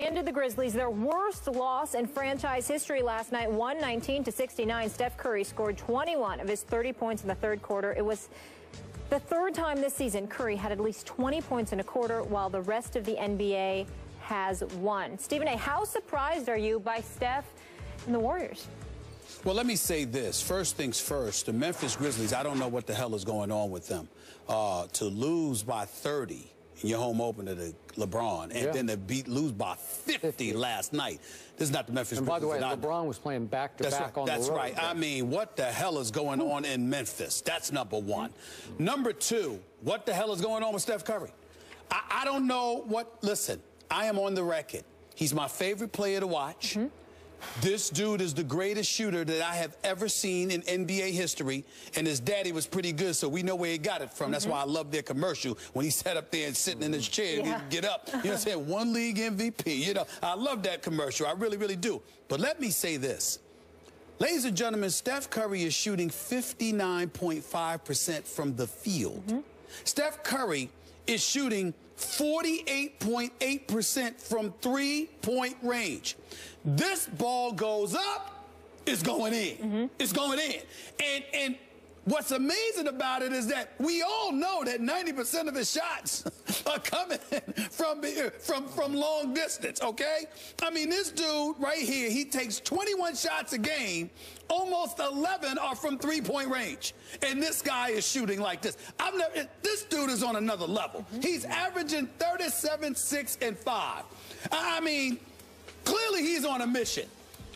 handed the Grizzlies their worst loss in franchise history last night, 119-69. Steph Curry scored 21 of his 30 points in the third quarter. It was the third time this season Curry had at least 20 points in a quarter, while the rest of the NBA has won. Stephen A., how surprised are you by Steph and the Warriors? Well, let me say this. First things first, the Memphis Grizzlies, I don't know what the hell is going on with them. To lose by 30 in your home opener to LeBron, and then to lose by 50 last night. This is not the Memphis Grizzlies. And by the way, LeBron was playing back-to-back on the road. That's right. I mean, what the hell is going on in Memphis? That's number one. Number two, what the hell is going on with Steph Curry? I don't know what. Listen, I am on the record. He's my favorite player to watch. This dude is the greatest shooter that I have ever seen in NBA history, and his daddy was pretty good, so we know where he got it from. That's why I love their commercial when he sat up there and sitting in his chair and didn't get up. You know what I'm saying? One league MVP. You know, I love that commercial. I really, really do. But let me say this. Ladies and gentlemen, Steph Curry is shooting 59.5% from the field. Steph Curry is shooting 48.8% from three-point range. This ball goes up, it's going in. It's going in. And what's amazing about it is that we all know that 90% of his shots are coming from long distance, okay? I mean, this dude right here, he takes 21 shots a game, almost 11 are from three-point range. And this guy is shooting like this. This dude is on another level. He's averaging 37, 6, and 5. I mean, clearly he's on a mission.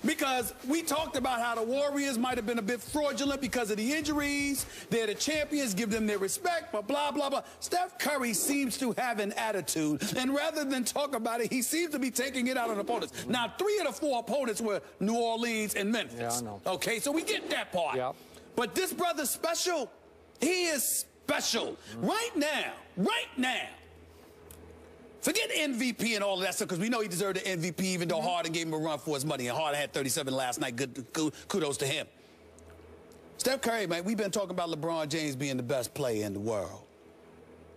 Because we talked about how the Warriors might have been a bit fraudulent because of the injuries. They're the champions, give them their respect, but blah, blah, blah. Steph Curry seems to have an attitude, and rather than talk about it, he seems to be taking it out on opponents. Now, 3 of the 4 opponents were New Orleans and Memphis. Yeah, I know. Okay, so we get that part. Yep. But this brother's special. He is special. Right now, forget MVP and all of that stuff, because we know he deserved the MVP, even though Harden gave him a run for his money. And Harden had 37 last night. Good kudos to him. Steph Curry, man, we've been talking about LeBron James being the best player in the world.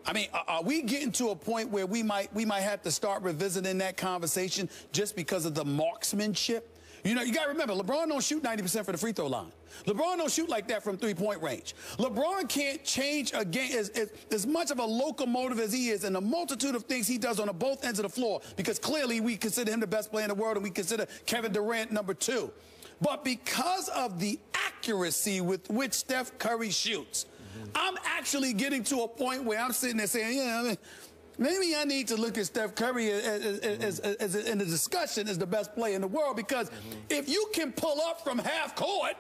I mean, are we getting to a point where we might have to start revisiting that conversation just because of the marksmanship? You know, you got to remember, LeBron don't shoot 90% for the free throw line. LeBron don't shoot like that from three-point range. LeBron can't change a game as much of a locomotive as he is, and the multitude of things he does on both ends of the floor, because clearly we consider him the best player in the world, and we consider Kevin Durant number 2. But because of the accuracy with which Steph Curry shoots, I'm actually getting to a point where I'm sitting there saying, yeah, I mean, maybe I need to look at Steph Curry as in the discussion as the best player in the world, because if you can pull up from half court,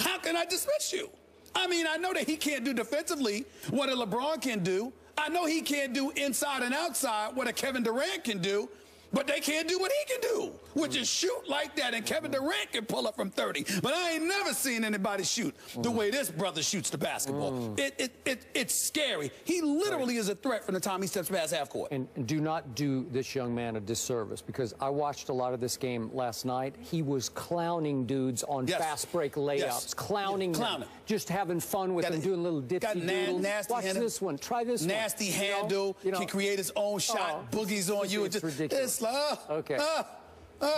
how can I dismiss you? I mean, I know that he can't do defensively what a LeBron can do. I know he can't do inside and outside what a Kevin Durant can do. But they can't do what he can do, which is shoot like that. And Kevin Durant can pull up from 30. But I ain't never seen anybody shoot the way this brother shoots the basketball. It's scary. He literally is a threat from the time he steps past half court. And do not do this young man a disservice, because I watched a lot of this game last night. He was clowning dudes on fast break layups, clowning them, just having fun with them, doing little dipsy doodles. Watch this one. Try this one. Nasty handle. Can create his own shot. Boogies on you. It's ridiculous. Okay.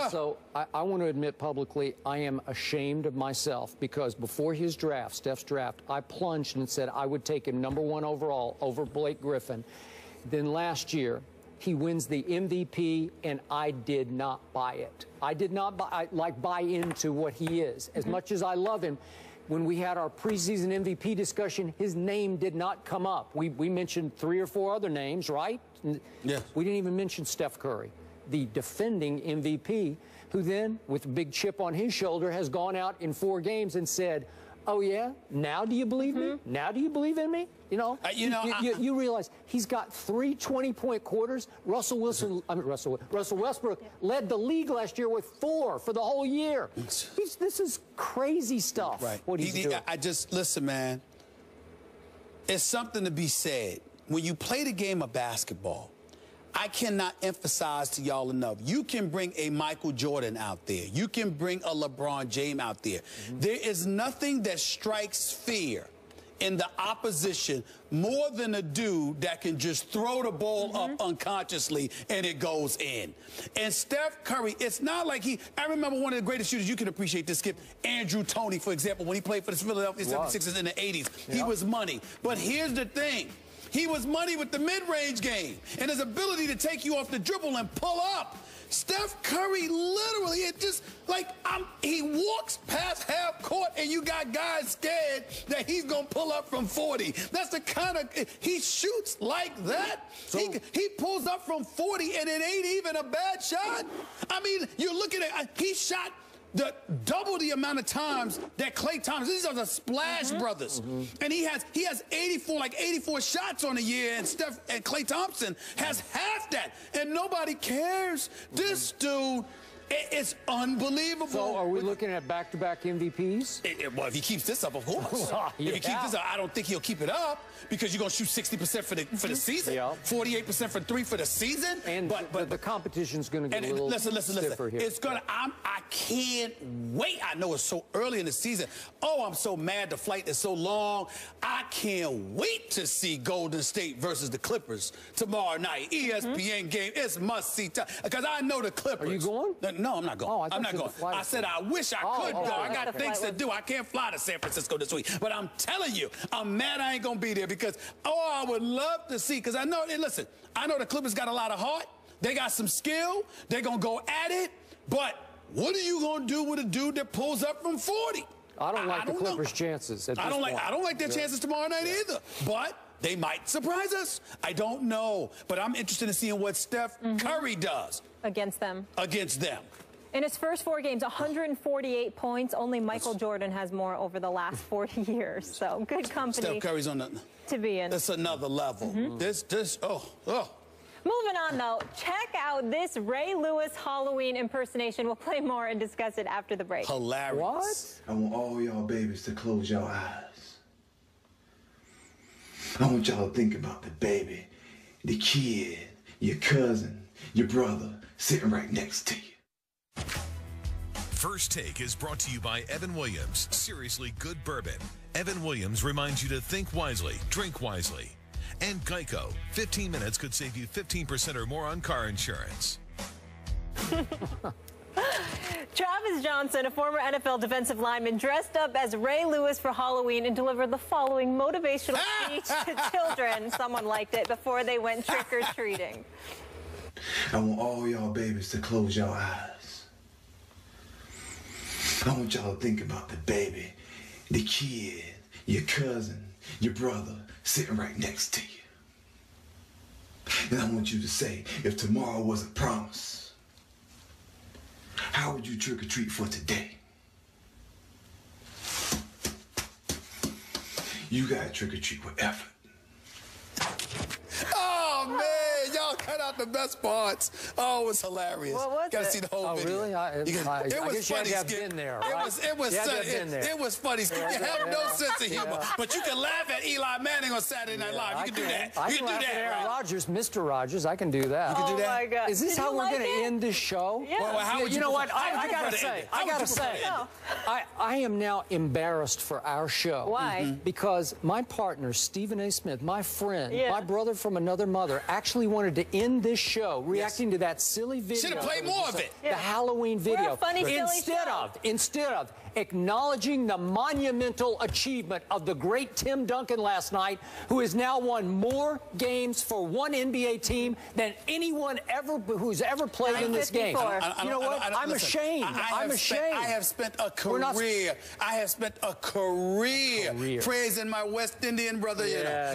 So I want to admit publicly, I am ashamed of myself, because before his draft, Steph's draft, I plunged and said I would take him #1 overall over Blake Griffin. Then last year, he wins the MVP, and I did not buy it. I did not buy into what he is. As much as I love him, when we had our preseason MVP discussion, his name did not come up. We mentioned 3 or 4 other names, right? Yes. We didn't even mention Steph Curry, the defending MVP, who then, with a big chip on his shoulder, has gone out in 4 games and said, oh, yeah, now do you believe me? Now do you believe in me? You know, you realize he's got 3 20-point quarters. Russell Westbrook led the league last year with 4 for the whole year. This is crazy stuff, what he's doing. Listen, man, it's something to be said. When you play the game of basketball, I cannot emphasize to y'all enough. You can bring a Michael Jordan out there. You can bring a LeBron James out there. There is nothing that strikes fear in the opposition more than a dude that can just throw the ball up unconsciously and it goes in. And Steph Curry, it's not like I remember one of the greatest shooters, you can appreciate this, Skip, Andrew Toney, for example, when he played for the Philadelphia 76ers in the 80s. He was money. But here's the thing. He was money with the mid-range game and his ability to take you off the dribble and pull up. Steph Curry, literally, it just, like, he walks past half court and you got guys scared that he's going to pull up from 40. That's the kind of, he shoots like that. So, he pulls up from 40 and it ain't even a bad shot. I mean, you're looking at, he shot double the amount of times that Klay Thompson. These are the Splash Brothers, and he has 84 shots on the year, and Klay Thompson has half that, and nobody cares. This dude. It's unbelievable. So are we looking at back-to-back MVPs? Well, if he keeps this up, of course. If he keeps this up, I don't think he'll keep it up because you're going to shoot 60% for the season, 48% for three for the season. And but the competition's going to get a little stiffer here. It's going to. I can't wait. I know it's so early in the season. Oh, I'm so mad. The flight is so long. I can't wait to see Golden State versus the Clippers tomorrow night. ESPN game. It's must-see time because I know the Clippers. Are you going? No, I'm not going. Oh, I'm not going. I said I wish I could go. I got things to do. I can't fly to San Francisco this week. But I'm telling you, I'm mad I ain't going to be there because, I would love to see. Because I know, and listen, I know the Clippers got a lot of heart. They got some skill. They're going to go at it. But what are you going to do with a dude that pulls up from 40? I don't like the Clippers' chances. I don't like their chances tomorrow night either. But they might surprise us. I don't know. But I'm interested in seeing what Steph Curry does. Against them. In his first 4 games, 148 points. Only Michael Jordan has more over the last 40 years. So good company. Steph Curry's on to be in. That's another level. Moving on, though, check out this Ray Lewis Halloween impersonation. We'll play more and discuss it after the break. Hilarious. What? I want all y'all babies to close your eyes. I want y'all to think about the baby, the kid, your cousin, your brother sitting right next to you. First Take is brought to you by Evan Williams, Seriously Good Bourbon. Evan Williams reminds you to think wisely, drink wisely. And Geico, 15 minutes could save you 15% or more on car insurance. Travis Johnson, a former NFL defensive lineman, dressed up as Ray Lewis for Halloween and delivered the following motivational speech to children. Someone liked it before they went trick-or-treating. I want all y'all babies to close your eyes. I want y'all to think about the baby, the kid, your cousin, your brother sitting right next to you. And I want you to say, if tomorrow wasn't promised, how would you trick or treat for today? You gotta trick or treat with effort. Oh, man. Y'all cut out the best parts. Oh, it was hilarious. What was Gotta it? see the whole video. Really? It was funny, Skip. There, right? right? It was funny, Skip. You have no sense of humor. But you can laugh at Eli Manning on Saturday Night Live. You can do that. I can do that. Aaron Rodgers, Mr. Rodgers, I can do that. You can do that? My God. Is this how we're going to end this show? Yeah. Well, how would you know what? I got to say, I am now embarrassed for our show. Why? Because my partner, Stephen A. Smith, my friend, my brother from another mother, actually wanted to end this show reacting to that silly video. Should have played more of it. The Halloween video. We're a funny, silly show. Instead of acknowledging the monumental achievement of the great Tim Duncan last night, who has now won more games for one NBA team than anyone who's ever played in this game. You know what? I'm ashamed. I'm ashamed. I have spent a career. Praising my West Indian brother.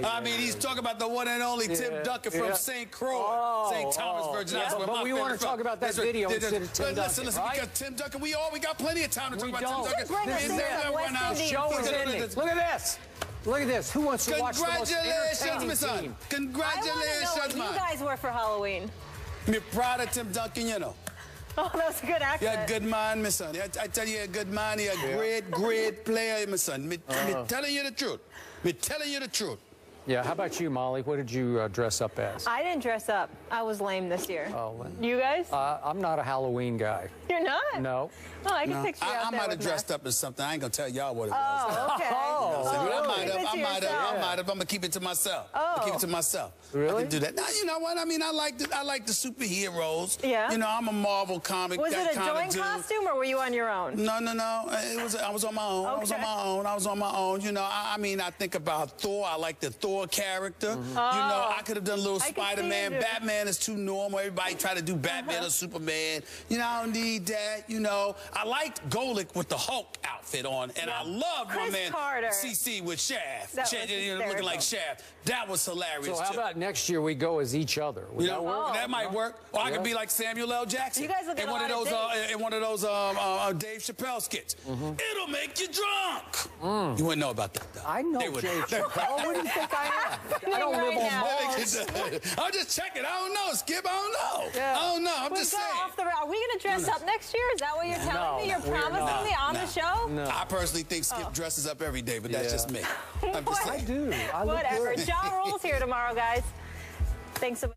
I mean, he's talking about the one and only Tim Duncan from St. Croix, St. Thomas Virgin. But we want to talk about that video instead of Tim Duncan. Listen, because Tim Duncan, we got plenty of time to talk about Tim Duncan. The show is ending. Look at this. Look at this. Who wants to watch the most entertaining team? Congratulations, man. You guys were for Halloween. Me proud of Tim Duncan, you know. Oh, that was a good accent. You're a good man, my son. I tell you, you're a good man. You're a great player, my son. Me telling you the truth. Me telling you the truth. Yeah, how about you, Molly? What did you dress up as? I didn't dress up. I was lame this year. Oh, well. You guys? I'm not a Halloween guy. You're not? No. Oh, I can picture you out I there might have with dressed up as something. I ain't gonna tell y'all what it was. Oh, okay. I might have. I'm gonna keep it to myself. Oh. Keep it to myself. Really? I can do that. Now, you know what? I mean, I like the superheroes. Yeah. You know, I'm a Marvel comic. Was it a kinda joint costume, or were you on your own? No. It was. I was on my own. Okay. I was on my own. You know, I mean, I think about Thor. I like the Thor character. Oh. You know, I could have done a little Spider-Man. Batman is too normal. Everybody try to do Batman or Superman. You know, I don't need that. You know, I liked Golick with the Hulk outfit on, and I love my man Carter. CC with Shaft. That was looking like Shaft. That was hilarious. So how about next year we go as each other? Would that work? That might work. Or I could be like Samuel L. Jackson. You guys look at in one of those Dave Chappelle skits. It'll make you drunk. You wouldn't know about that, though. I know Dave Chappelle. What do you think I am? I don't live on Mars. I'm just checking. I don't know, Skip. I don't know. Yeah. I don't know. I'm just saying. Are we going to dress up next year? Is that what you're telling me? You're promising me on the show? No. I personally think Skip dresses up every day, but that's just me. I'm just saying. I do. I look Whatever. good. Ja Rule's here tomorrow, guys. Thanks so much.